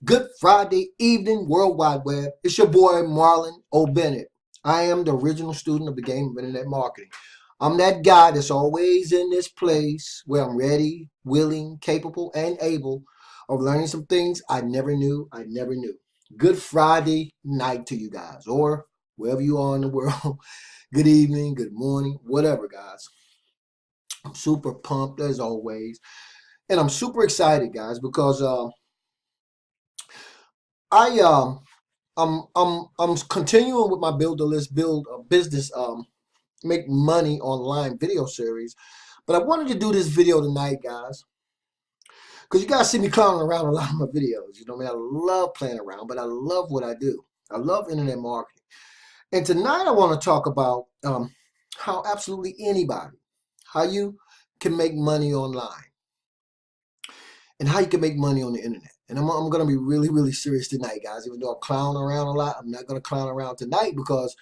Good Friday evening, World Wide Web. It's your boy Marlon O Bennett. I am the original student of the game of internet marketing. I'm that guy that's always in this place where I'm ready, willing, capable, and able of learning some things I never knew. Good Friday night to you guys, or wherever you are in the world. Good evening, good morning, whatever, guys. I'm super pumped as always, and I'm super excited, guys, because I I'm continuing with my build a list, build a business, make money online video series. But I wanted to do this video tonight, guys, because you guys see me clowning around a lot of my videos. You know, I love playing around, but I love what I do. I love internet marketing. And tonight I want to talk about how absolutely anybody, how you can make money online and how you can make money on the internet. And I'm going to be really, really serious tonight, guys. Even though I'm clowning around a lot, I'm not going to clown around tonight because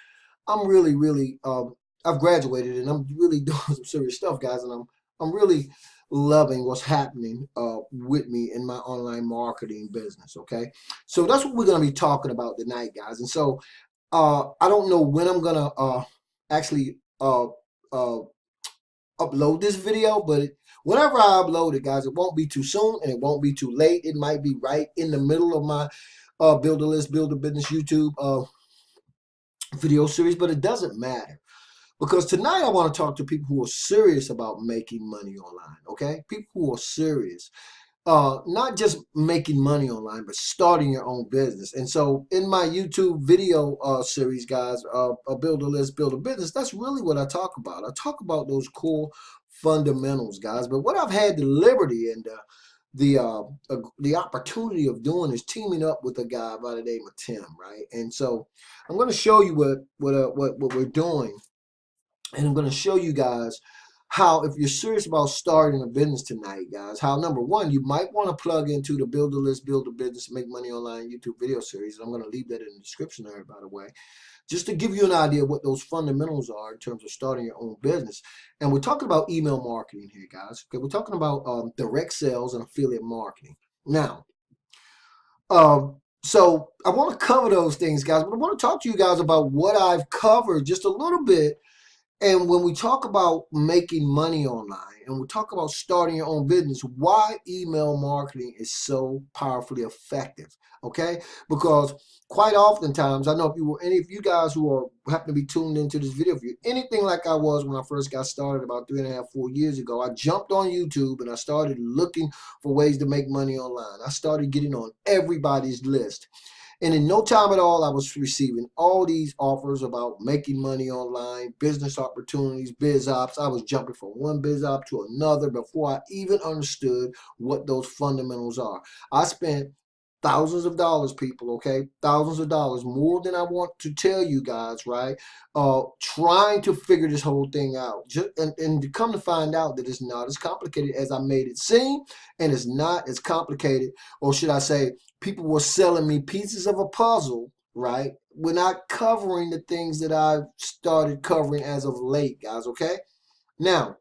I'm really, really, I've graduated and I'm really doing some serious stuff, guys. And I'm really loving what's happening with me in my online marketing business, okay? So that's what we're going to be talking about tonight, guys. And so I don't know when I'm going to actually uh, upload this video, but whenever I upload it, guys, it won't be too soon and it won't be too late. It might be right in the middle of my build a list, build a business YouTube video series, but it doesn't matter because tonight I want to talk to people who are serious about making money online. Okay, people who are serious, not just making money online, but starting your own business. And so in my YouTube video series, guys, build a list, build a business, that's really what I talk about. I talk about those core fundamentals, guys. But what I've had the liberty and the opportunity of doing is teaming up with a guy by the name of Tim, right? And so I'm going to show you what we're doing, and I'm going to show you guys how, if you're serious about starting a business tonight, guys, how number one, you might want to plug into the Build a List, Build a Business, Make Money Online YouTube video series. I'm going to leave that in the description there, by the way, just to give you an idea of what those fundamentals are in terms of starting your own business. And we're talking about email marketing here, guys. Okay, we're talking about direct sales and affiliate marketing. Now, so I want to cover those things, guys, but I want to talk to you guys about what I've covered just a little bit. And when we talk about making money online and we talk about starting your own business, why email marketing is so powerfully effective, okay? Because quite oftentimes, I know if you were any of you guys who are happen to be tuned into this video, if you're anything like I was when I first got started about 3.5, 4 years ago, I jumped on YouTube and I started looking for ways to make money online. I started getting on everybody's list. And in no time at all, I was receiving all these offers about making money online, business opportunities, biz ops. I was jumping from one biz op to another before I even understood what those fundamentals are. I spent thousands of dollars, people, okay? Thousands of dollars, more than I want to tell you guys, right? Trying to figure this whole thing out. And to come to find out that it's not as complicated as I made it seem, and it's not as complicated, or should I say, people were selling me pieces of a puzzle, right? We're not covering the things that I've started covering as of late, guys, okay? Now,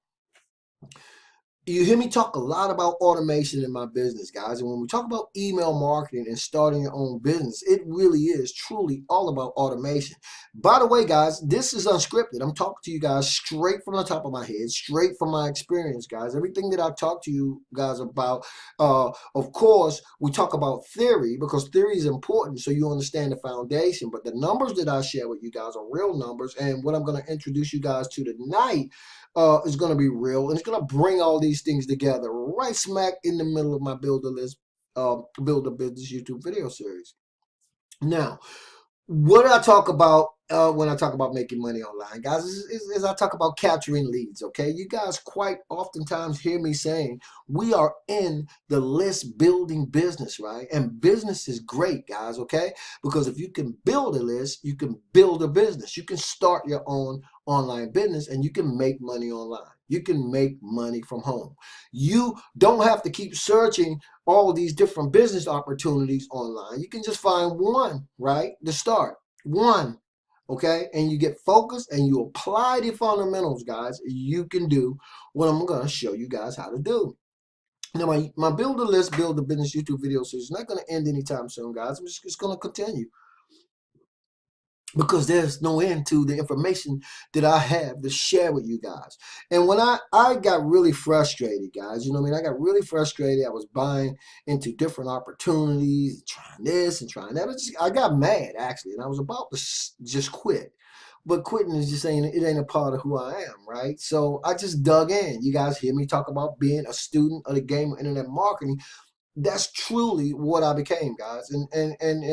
you hear me talk a lot about automation in my business, guys. And when we talk about email marketing and starting your own business, it really is truly all about automation. By the way, guys, this is unscripted. I'm talking to you guys straight from the top of my head, straight from my experience, guys. Everything that I talk to you guys about, of course, we talk about theory because theory is important so you understand the foundation. But the numbers that I share with you guys are real numbers. And what I'm going to introduce you guys to tonight is going to be real, and it's going to bring all these things together right smack in the middle of my build a list, build a business YouTube video series. Now, what I talk about when I talk about making money online, guys, is I talk about capturing leads, okay? You guys quite oftentimes hear me saying we are in the list building business, right? And business is great, guys, okay? Because if you can build a list, you can build a business. You can start your own online business and you can make money online. You can make money from home. You don't have to keep searching all these different business opportunities online. You can just find one, right, to start. One, okay? And you get focused and you apply the fundamentals, guys. You can do what I'm going to show you guys how to do. Now, my build a list, build a business YouTube video series is not going to end anytime soon, guys. It's going to continue because there's no end to the information that I have to share with you guys. And when I got really frustrated, guys, you know what I mean? I got really frustrated. I was buying into different opportunities, trying this and trying that. I got mad, actually, and I was about to just quit. But quitting is just saying it ain't a part of who I am, right? So I just dug in. You guys hear me talk about being a student of the game of internet marketing. That's truly what I became, guys. And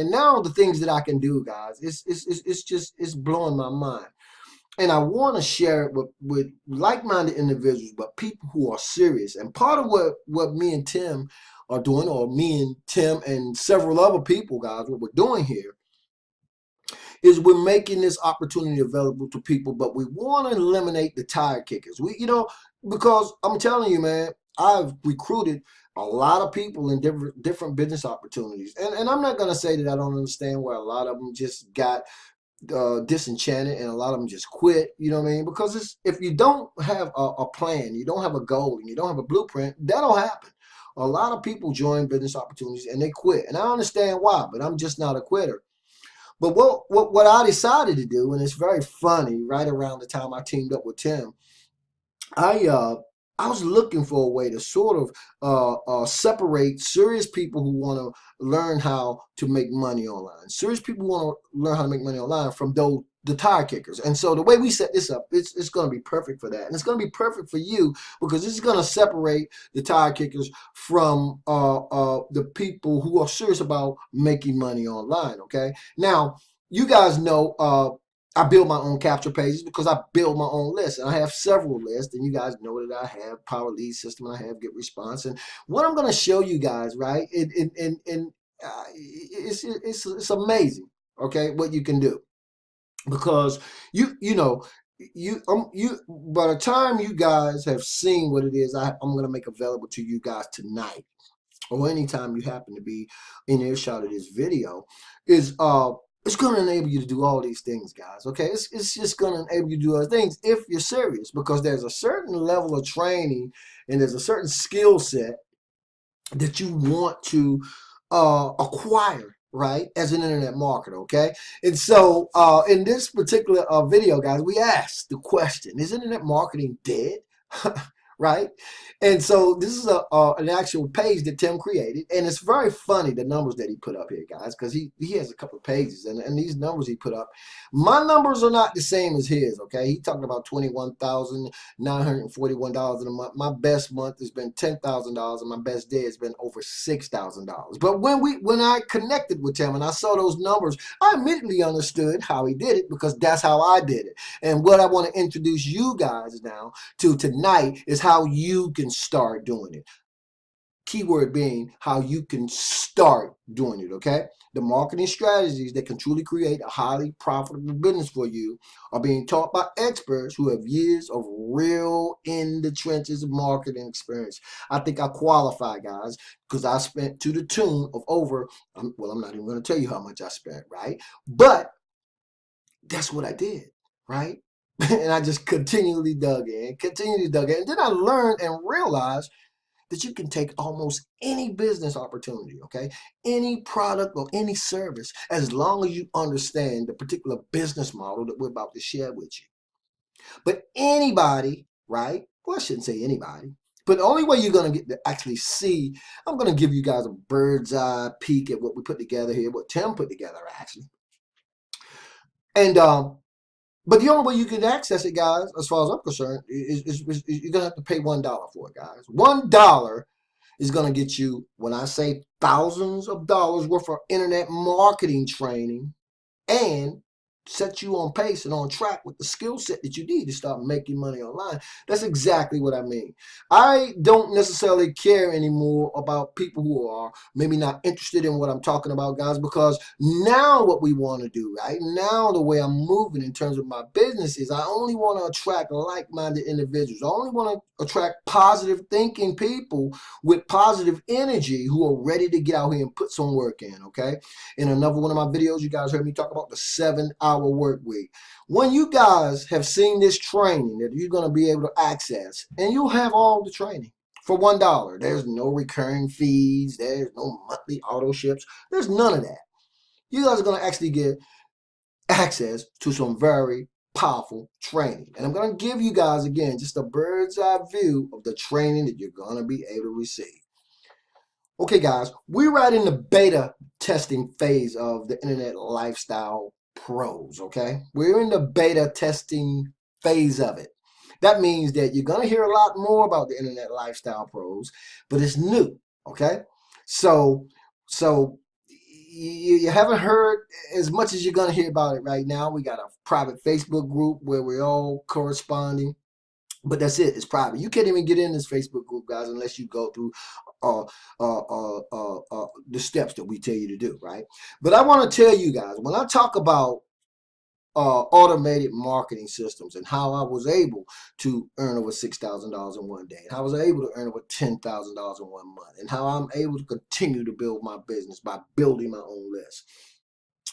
now the things that I can do, guys, it's just it's blowing my mind. And I want to share it with like-minded individuals, but people who are serious. And part of what me and Tim are doing, or me and Tim and several other people, guys, what we're doing here is we're making this opportunity available to people, but we want to eliminate the tire kickers. Because I'm telling you, man, I've recruited a lot of people in different business opportunities. And I'm not going to say that I don't understand where a lot of them just got disenchanted and a lot of them just quit, you know what I mean? Because if you don't have a plan, you don't have a goal, and you don't have a blueprint, that'll happen. A lot of people join business opportunities and they quit. And I understand why, but I'm just not a quitter. But what I decided to do, and it's very funny, right around the time I teamed up with Tim, I was looking for a way to sort of separate serious people who want to learn how to make money online, serious people who want to learn how to make money online, from the tire kickers. And so the way we set this up, it's going to be perfect for that, and it's going to be perfect for you because this is going to separate the tire kickers from the people who are serious about making money online. Okay, now you guys know. I build my own capture pages because I build my own lists, and I have several lists, and you guys know that I have Power Lead System and I have Get Response. And what I'm going to show you guys, right, it's amazing, okay, what you can do, because you know you by the time you guys have seen what it is I'm going to make available to you guys tonight, or anytime you happen to be in earshot of this video, is it's going to enable you to do all these things, guys. Okay, it's just going to enable you to do other things if you're serious, because there's a certain level of training and there's a certain skill set that you want to acquire, right, as an internet marketer. Okay, and so in this particular video, guys, we asked the question: is internet marketing dead? Right? And so this is an actual page that Tim created, and it's very funny, the numbers that he put up here, guys, because he has a couple of pages, and these numbers he put up, my numbers are not the same as his. Okay, he talking about $21,941 in a month. My best month has been $10,000, and my best day has been over $6,000. But when I connected with him and I saw those numbers, I immediately understood how he did it, because that's how I did it. And what I want to introduce you guys now to tonight is how you can start doing it. Keyword being how you can start doing it, okay? The marketing strategies that can truly create a highly profitable business for you are being taught by experts who have years of real in the trenches marketing experience. I think I qualify, guys, because I spent to the tune of over, well, I'm not even going to tell you how much I spent, right? But that's what I did, right? And I just continually dug in. And then I learned and realized that you can take almost any business opportunity, okay? Any product or any service, as long as you understand the particular business model that we're about to share with you. But anybody, right? Well, I shouldn't say anybody, but the only way you're going to get to actually see, I'm going to give you guys a bird's eye peek at what we put together here, what Tim put together, actually. And but the only way you can access it, guys, as far as I'm concerned, is you're going to have to pay $1 for it, guys. $1 is going to get you, when I say thousands of dollars worth of internet marketing training, and set you on pace and on track with the skill set that you need to start making money online. That's exactly what I mean. I don't necessarily care anymore about people who are maybe not interested in what I'm talking about, guys, because now what we want to do, right now, the way I'm moving in terms of my business is I only want to attract like-minded individuals. I only want to attract positive thinking people with positive energy who are ready to get out here and put some work in, okay? In another one of my videos, you guys heard me talk about the 7-hour work week. When you guys have seen this training that you're going to be able to access, and you'll have all the training, for $1. There's no recurring fees. There's no monthly auto ships. There's none of that. You guys are going to actually get access to some very powerful training. And I'm going to give you guys, again, just a bird's eye view of the training that you're going to be able to receive. Okay, guys, we're right in the beta testing phase of the Internet Lifestyle Pros, okay? We're in the beta testing phase of it. That means that you're going to hear a lot more about the Internet Lifestyle Pros, but it's new, okay? So you haven't heard as much as you're going to hear about it right now. We got a private Facebook group where we're all corresponding. But that's it. It's private. You can't even get in this Facebook group, guys, unless you go through the steps that we tell you to do, right? But I want to tell you guys, when I talk about automated marketing systems and how I was able to earn over $6,000 in one day, and how I was able to earn over $10,000 in 1 month, and how I'm able to continue to build my business by building my own list,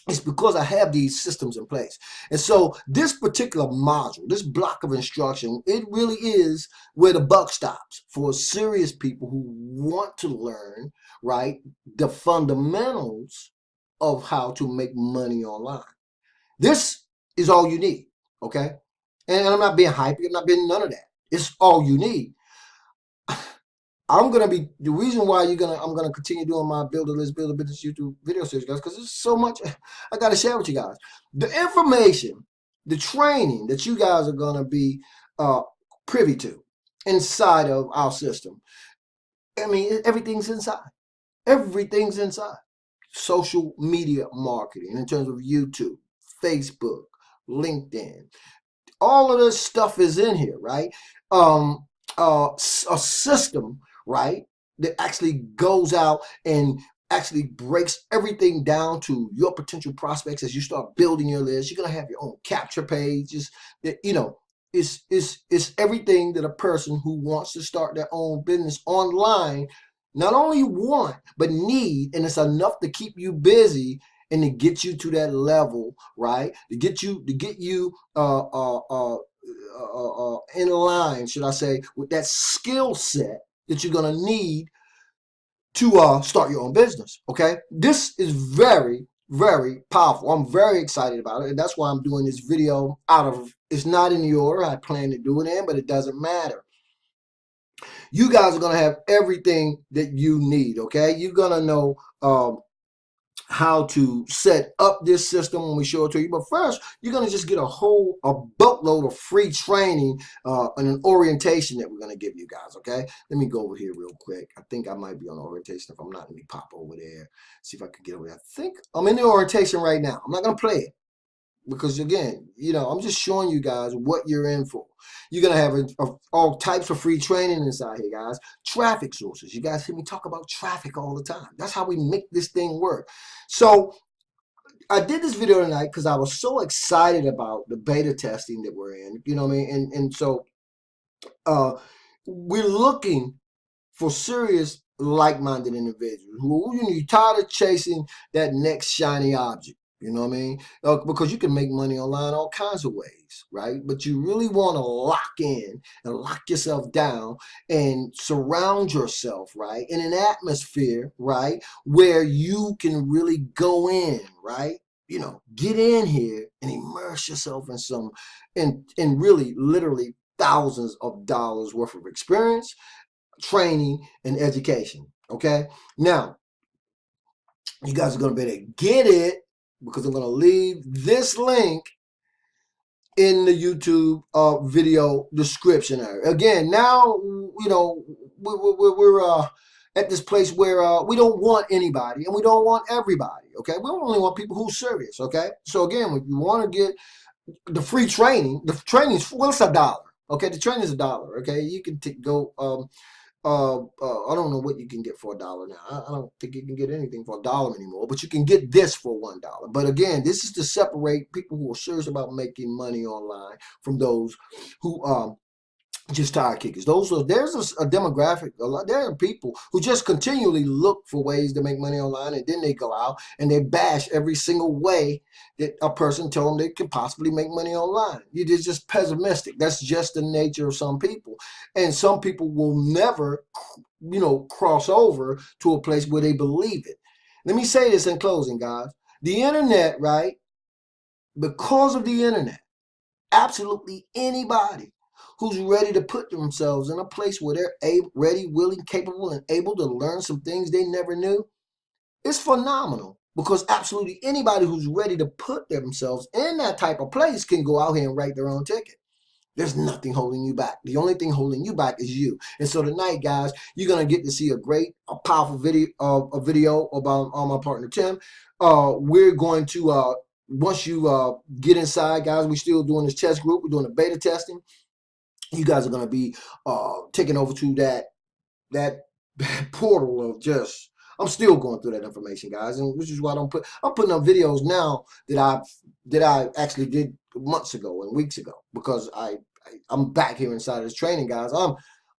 it's because I have these systems in place. And so this particular module, this block of instruction, it really is where the buck stops for serious people who want to learn, right, the fundamentals of how to make money online. This is all you need, okay? And I'm not being hypey. I'm not being none of that. It's all you need. I'm gonna be the reason why I'm gonna continue doing my build a business YouTube video series, guys, because there's so much I gotta share with you guys. The information, the training that you guys are gonna be privy to inside of our system. I mean, everything's inside. Everything's inside. Social media marketing in terms of YouTube, Facebook, LinkedIn. All of this stuff is in here, right? A system, right, that actually goes out and actually breaks everything down to your potential prospects as you start building your list. You're gonna have your own capture pages. That it's everything that a person who wants to start their own business online not only want but need, and it's enough to keep you busy and to get you to that level, right? To get you in line, should I say, with that skill set that you're gonna need to start your own business. Okay, this is very, very powerful. I'm very excited about it, and that's why I'm doing this video out of. It's not in the order I plan to do it in, but it doesn't matter. You guys are gonna have everything that you need. Okay, you're gonna know how to set up this system when we show it to you. But first, you're going to just get a boatload of free training and an orientation that we're going to give you guys, okay? Let me go over here real quick. I think I might be on orientation. If I'm not, let me pop over there, see if I can get over there. I think I'm in the orientation right now. I'm not going to play it because, again, I'm just showing you guys what you're in for. You're going to have all types of free training inside here, guys. Traffic sources. You guys hear me talk about traffic all the time. That's how we make this thing work. So I did this video tonight because I was so excited about the beta testing that we're in. You know what I mean? And so we're looking for serious like-minded individuals who you're tired of chasing that next shiny object. You know what I mean? Because you can make money online all kinds of ways, right? But you really want to lock in and lock yourself down and surround yourself, right, in an atmosphere, right, where you can really go in, right? Get in here and immerse yourself in in really, literally thousands of dollars worth of experience, training, and education. Okay? Now, you guys are going to be able to get it because I'm going to leave this link in the YouTube video description area. Again, now, we're at this place where we don't want anybody and we don't want everybody, okay? We only want people who are serious, okay? So again, if you want to get the free training, it's $1, okay? The training is $1, okay? You can go... I don't know what you can get for $1 now. I don't think you can get anything for $1 anymore, but you can get this for $1. But again, this is to separate people who are serious about making money online from those who just tire kickers. There's a demographic. There are people who just continually look for ways to make money online, and then they go out and they bash every single way that a person told them they can possibly make money online. You're just pessimistic. That's just the nature of some people, and some people will never, cross over to a place where they believe it. Let me say this in closing, guys. The internet, right? Because of the internet, absolutely anybody who's ready to put themselves in a place where they're ready, willing, capable, and able to learn some things they never knew, it's phenomenal. Because absolutely anybody who's ready to put themselves in that type of place can go out here and write their own ticket. There's nothing holding you back. The only thing holding you back is you. And so tonight, guys, you're gonna get to see a powerful video about my partner Tim. We're going to once you get inside, guys, we're still doing this test group. We're doing the beta testing. You guys are gonna be taking over to that portal of just. I'm still going through that information, guys, and which is why I'm putting up videos now that I actually did months ago and weeks ago, because I'm back here inside of this training, guys.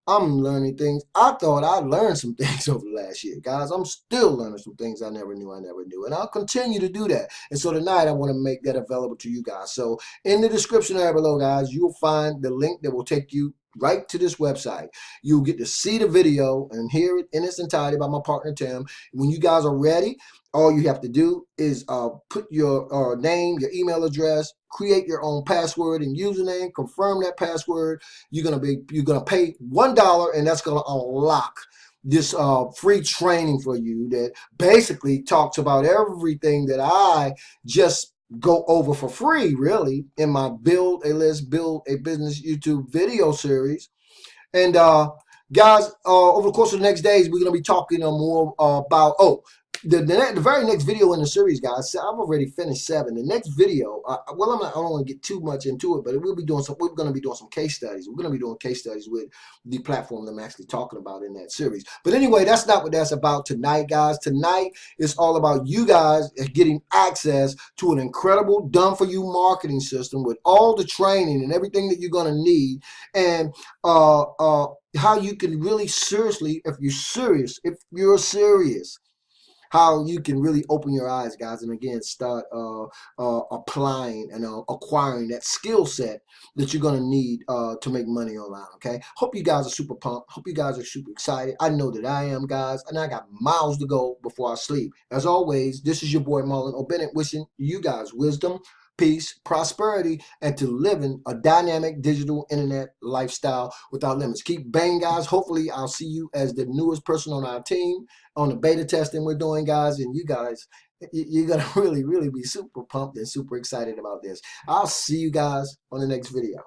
I'm learning things. I thought I learned some things over the last year, guys. I'm still learning some things I never knew, and I'll continue to do that. And so tonight I want to make that available to you guys. So in the description area below, guys, you'll find the link that will take you right to this website. You'll get to see the video and hear it in its entirety by my partner Tim. When you guys are ready, all you have to do is put your name, your email address, create your own password and username, confirm that password. You're gonna pay $1, and that's gonna unlock this free training for you that basically talks about everything that I just go over for free, really, in my Build a Business YouTube video series. And guys, over the course of the next days, we're gonna be talking more about the very next video in the series, guys. I've already finished 7. The next video, I don't want to get too much into it, but we're going to be doing some case studies. We're going to be doing case studies with the platform that I'm actually talking about in that series. But anyway, that's not what that's about tonight, guys. Tonight is all about you guys getting access to an incredible done-for-you marketing system with all the training and everything that you're going to need, and how you can really seriously, if you're serious, how you can really open your eyes, guys, and again start applying and acquiring that skill set that you're gonna need to make money online. Okay, hope you guys are super pumped. Hope you guys are super excited. I know that I am, guys, and I got miles to go before I sleep. As always, this is your boy Marlon O Bennett, wishing you guys wisdom, peace, prosperity, and to living a dynamic digital internet lifestyle without limits. Keep banging, guys. Hopefully, I'll see you as the newest person on our team on the beta testing we're doing, guys. And you guys, you're going to really, really be super pumped and super excited about this. I'll see you guys on the next video.